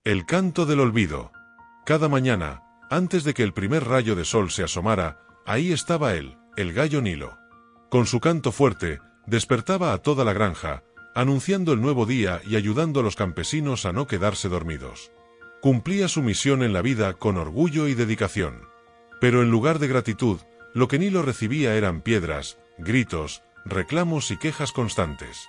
El canto del olvido. Cada mañana, antes de que el primer rayo de sol se asomara, ahí estaba él, el gallo Nilo. Con su canto fuerte, despertaba a toda la granja, anunciando el nuevo día y ayudando a los campesinos a no quedarse dormidos. Cumplía su misión en la vida con orgullo y dedicación. Pero en lugar de gratitud, lo que Nilo recibía eran piedras, gritos, reclamos y quejas constantes.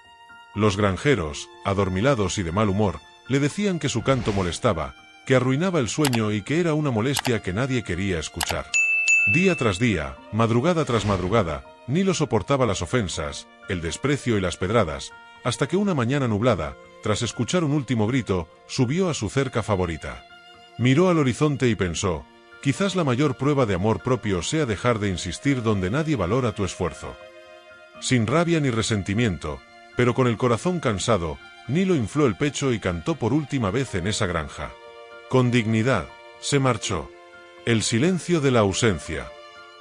Los granjeros, adormilados y de mal humor, le decían que su canto molestaba, que arruinaba el sueño y que era una molestia que nadie quería escuchar. Día tras día, madrugada tras madrugada, Nilo soportaba las ofensas, el desprecio y las pedradas, hasta que una mañana nublada, tras escuchar un último grito, subió a su cerca favorita. Miró al horizonte y pensó, quizás la mayor prueba de amor propio sea dejar de insistir donde nadie valora tu esfuerzo. Sin rabia ni resentimiento, pero con el corazón cansado, Nilo infló el pecho y cantó por última vez en esa granja. Con dignidad, se marchó. El silencio de la ausencia.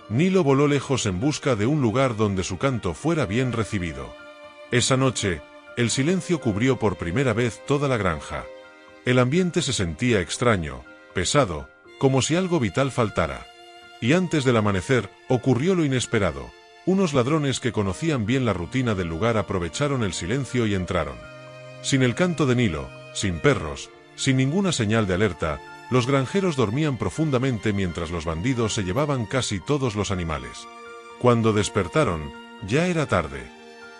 Nilo voló lejos en busca de un lugar donde su canto fuera bien recibido. Esa noche, el silencio cubrió por primera vez toda la granja. El ambiente se sentía extraño, pesado, como si algo vital faltara. Y antes del amanecer, ocurrió lo inesperado. Unos ladrones que conocían bien la rutina del lugar aprovecharon el silencio y entraron. Sin el canto de Nilo, sin perros, sin ninguna señal de alerta, los granjeros dormían profundamente mientras los bandidos se llevaban casi todos los animales. Cuando despertaron, ya era tarde.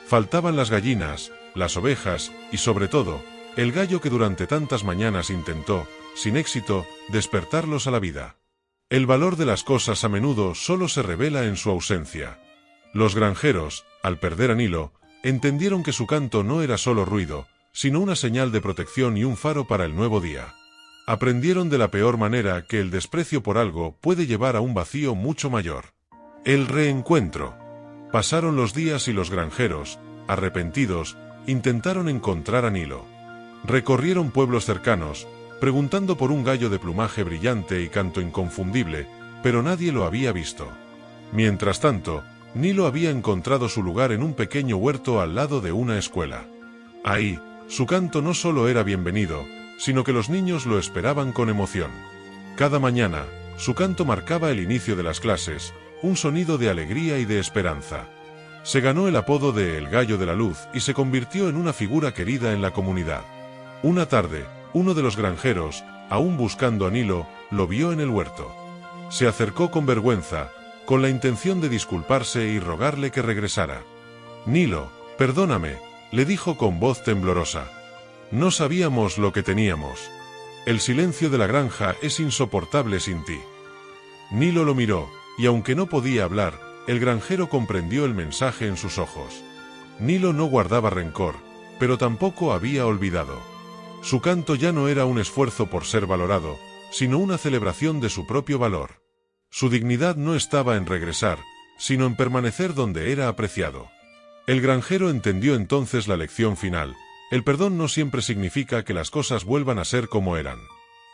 Faltaban las gallinas, las ovejas y, sobre todo, el gallo que durante tantas mañanas intentó, sin éxito, despertarlos a la vida. El valor de las cosas a menudo solo se revela en su ausencia. Los granjeros, al perder a Nilo, entendieron que su canto no era solo ruido, sino una señal de protección y un faro para el nuevo día. Aprendieron de la peor manera que el desprecio por algo puede llevar a un vacío mucho mayor. El reencuentro. Pasaron los días y los granjeros, arrepentidos, intentaron encontrar a Nilo. Recorrieron pueblos cercanos, preguntando por un gallo de plumaje brillante y canto inconfundible, pero nadie lo había visto. Mientras tanto, Nilo había encontrado su lugar en un pequeño huerto al lado de una escuela. Ahí, su canto no solo era bienvenido, sino que los niños lo esperaban con emoción. Cada mañana, su canto marcaba el inicio de las clases, un sonido de alegría y de esperanza. Se ganó el apodo de El Gallo de la Luz y se convirtió en una figura querida en la comunidad. Una tarde, uno de los granjeros, aún buscando a Nilo, lo vio en el huerto. Se acercó con vergüenza, con la intención de disculparse y rogarle que regresara. «Nilo, perdóname», le dijo con voz temblorosa. «No sabíamos lo que teníamos. El silencio de la granja es insoportable sin ti». Nilo lo miró, y aunque no podía hablar, el granjero comprendió el mensaje en sus ojos. Nilo no guardaba rencor, pero tampoco había olvidado. Su canto ya no era un esfuerzo por ser valorado, sino una celebración de su propio valor. Su dignidad no estaba en regresar, sino en permanecer donde era apreciado. El granjero entendió entonces la lección final. El perdón no siempre significa que las cosas vuelvan a ser como eran.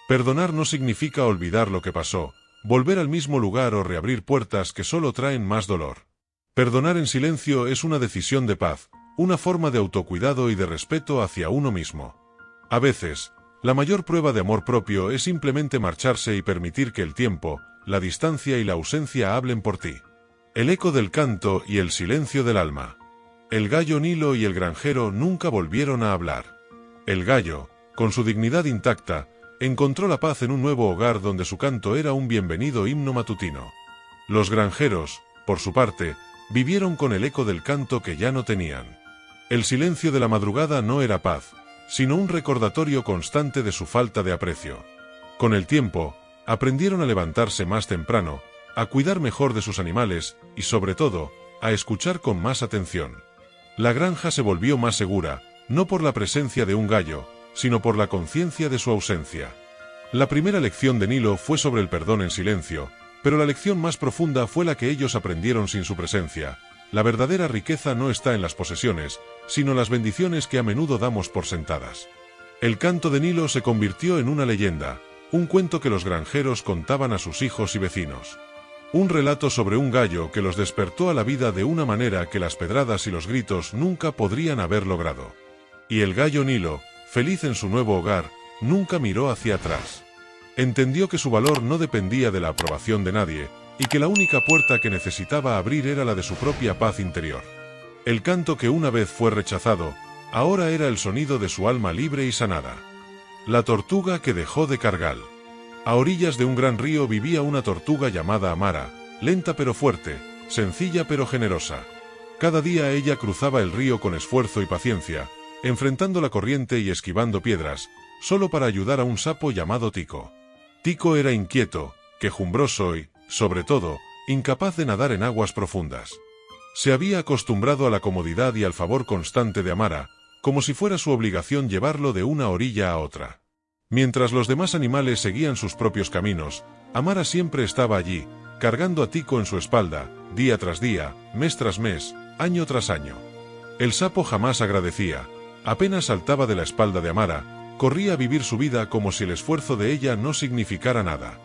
Perdonar no significa olvidar lo que pasó, volver al mismo lugar o reabrir puertas que solo traen más dolor. Perdonar en silencio es una decisión de paz, una forma de autocuidado y de respeto hacia uno mismo. A veces, la mayor prueba de amor propio es simplemente marcharse y permitir que el tiempo, la distancia y la ausencia hablen por ti. El eco del canto y el silencio del alma. El gallo Nilo y el granjero nunca volvieron a hablar. El gallo, con su dignidad intacta, encontró la paz en un nuevo hogar donde su canto era un bienvenido himno matutino. Los granjeros, por su parte, vivieron con el eco del canto que ya no tenían. El silencio de la madrugada no era paz, sino un recordatorio constante de su falta de aprecio. Con el tiempo, aprendieron a levantarse más temprano, a cuidar mejor de sus animales y, sobre todo, a escuchar con más atención. La granja se volvió más segura, no por la presencia de un gallo, sino por la conciencia de su ausencia. La primera lección de Nilo fue sobre el perdón en silencio, pero la lección más profunda fue la que ellos aprendieron sin su presencia. La verdadera riqueza no está en las posesiones, sino las bendiciones que a menudo damos por sentadas. El canto de Nilo se convirtió en una leyenda, un cuento que los granjeros contaban a sus hijos y vecinos. Un relato sobre un gallo que los despertó a la vida de una manera que las pedradas y los gritos nunca podrían haber logrado. Y el gallo Nilo, feliz en su nuevo hogar, nunca miró hacia atrás. Entendió que su valor no dependía de la aprobación de nadie, y que la única puerta que necesitaba abrir era la de su propia paz interior. El canto que una vez fue rechazado, ahora era el sonido de su alma libre y sanada. La tortuga que dejó de cargar. A orillas de un gran río vivía una tortuga llamada Amara, lenta pero fuerte, sencilla pero generosa. Cada día ella cruzaba el río con esfuerzo y paciencia, enfrentando la corriente y esquivando piedras, solo para ayudar a un sapo llamado Tico. Tico era inquieto, quejumbroso y, sobre todo, incapaz de nadar en aguas profundas. Se había acostumbrado a la comodidad y al favor constante de Amara, como si fuera su obligación llevarlo de una orilla a otra. Mientras los demás animales seguían sus propios caminos, Amara siempre estaba allí, cargando a Tico en su espalda, día tras día, mes tras mes, año tras año. El sapo jamás agradecía. Apenas saltaba de la espalda de Amara, corría a vivir su vida como si el esfuerzo de ella no significara nada.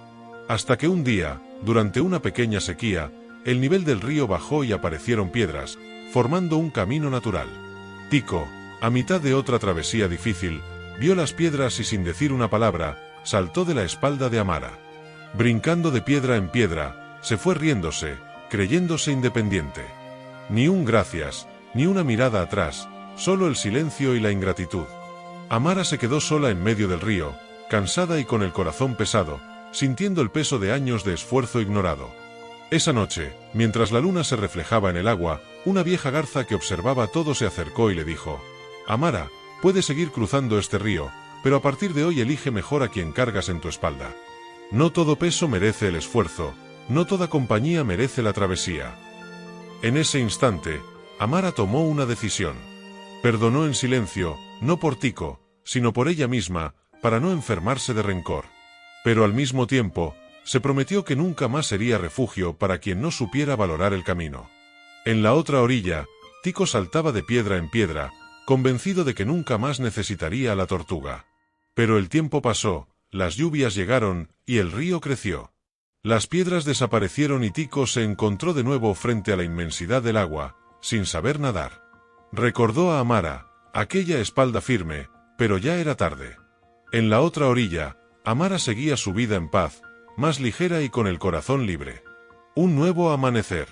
Hasta que un día, durante una pequeña sequía, el nivel del río bajó y aparecieron piedras, formando un camino natural. Tico, a mitad de otra travesía difícil, vio las piedras y sin decir una palabra, saltó de la espalda de Amara. Brincando de piedra en piedra, se fue riéndose, creyéndose independiente. Ni un gracias, ni una mirada atrás, solo el silencio y la ingratitud. Amara se quedó sola en medio del río, cansada y con el corazón pesado, sintiendo el peso de años de esfuerzo ignorado. Esa noche, mientras la luna se reflejaba en el agua, una vieja garza que observaba todo se acercó y le dijo: «Amara, puedes seguir cruzando este río, pero a partir de hoy elige mejor a quien cargas en tu espalda. No todo peso merece el esfuerzo, no toda compañía merece la travesía». En ese instante, Amara tomó una decisión. Perdonó en silencio, no por Tico, sino por ella misma, para no enfermarse de rencor. Pero al mismo tiempo, se prometió que nunca más sería refugio para quien no supiera valorar el camino. En la otra orilla, Tico saltaba de piedra en piedra, convencido de que nunca más necesitaría a la tortuga. Pero el tiempo pasó, las lluvias llegaron, y el río creció. Las piedras desaparecieron y Tico se encontró de nuevo frente a la inmensidad del agua, sin saber nadar. Recordó a Amara, aquella espalda firme, pero ya era tarde. En la otra orilla, Amara seguía su vida en paz, más ligera y con el corazón libre. Un nuevo amanecer.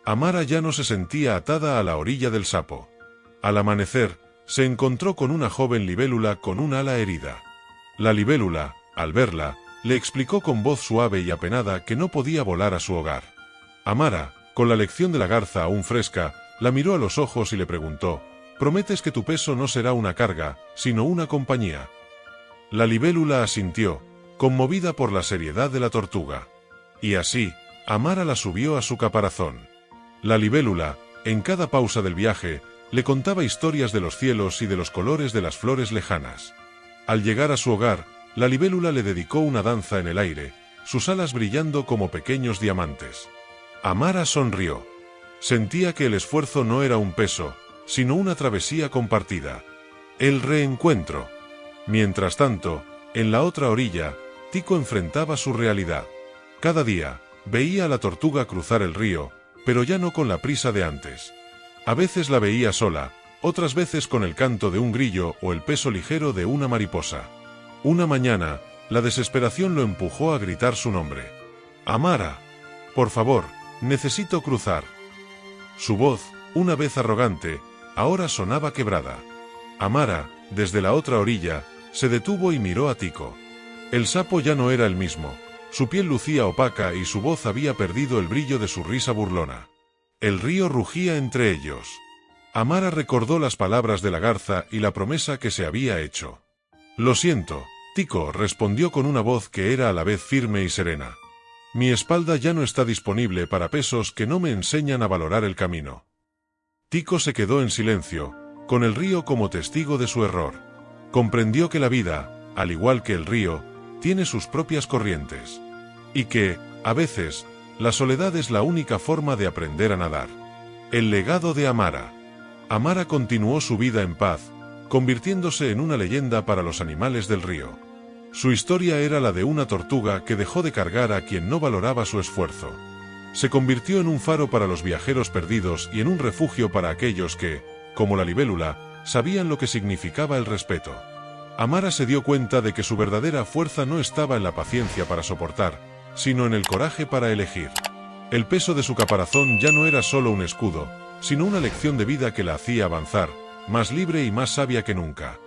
Amara ya no se sentía atada a la orilla del sapo. Al amanecer, se encontró con una joven libélula con un ala herida. La libélula, al verla, le explicó con voz suave y apenada que no podía volar a su hogar. Amara, con la lección de la garza aún fresca, la miró a los ojos y le preguntó: «¿Prometes que tu peso no será una carga, sino una compañía?». La libélula asintió, conmovida por la seriedad de la tortuga. Y así, Amara la subió a su caparazón. La libélula, en cada pausa del viaje, le contaba historias de los cielos y de los colores de las flores lejanas. Al llegar a su hogar, la libélula le dedicó una danza en el aire, sus alas brillando como pequeños diamantes. Amara sonrió. Sentía que el esfuerzo no era un peso, sino una travesía compartida. El reencuentro. Mientras tanto, en la otra orilla, Tico enfrentaba su realidad. Cada día, veía a la tortuga cruzar el río, pero ya no con la prisa de antes. A veces la veía sola, otras veces con el canto de un grillo o el peso ligero de una mariposa. Una mañana, la desesperación lo empujó a gritar su nombre. «Amara, por favor, necesito cruzar». Su voz, una vez arrogante, ahora sonaba quebrada. Amara, desde la otra orilla, se detuvo y miró a Tico. El sapo ya no era el mismo, su piel lucía opaca y su voz había perdido el brillo de su risa burlona. El río rugía entre ellos. Amara recordó las palabras de la garza y la promesa que se había hecho. «Lo siento», Tico respondió con una voz que era a la vez firme y serena. «Mi espalda ya no está disponible para pesos que no me enseñan a valorar el camino». Tico se quedó en silencio, con el río como testigo de su error. Comprendió que la vida, al igual que el río, tiene sus propias corrientes. Y que, a veces, la soledad es la única forma de aprender a nadar. El legado de Amara. Amara continuó su vida en paz, convirtiéndose en una leyenda para los animales del río. Su historia era la de una tortuga que dejó de cargar a quien no valoraba su esfuerzo. Se convirtió en un faro para los viajeros perdidos y en un refugio para aquellos que, como la libélula, sabían lo que significaba el respeto. Amara se dio cuenta de que su verdadera fuerza no estaba en la paciencia para soportar, sino en el coraje para elegir. El peso de su caparazón ya no era solo un escudo, sino una lección de vida que la hacía avanzar, más libre y más sabia que nunca.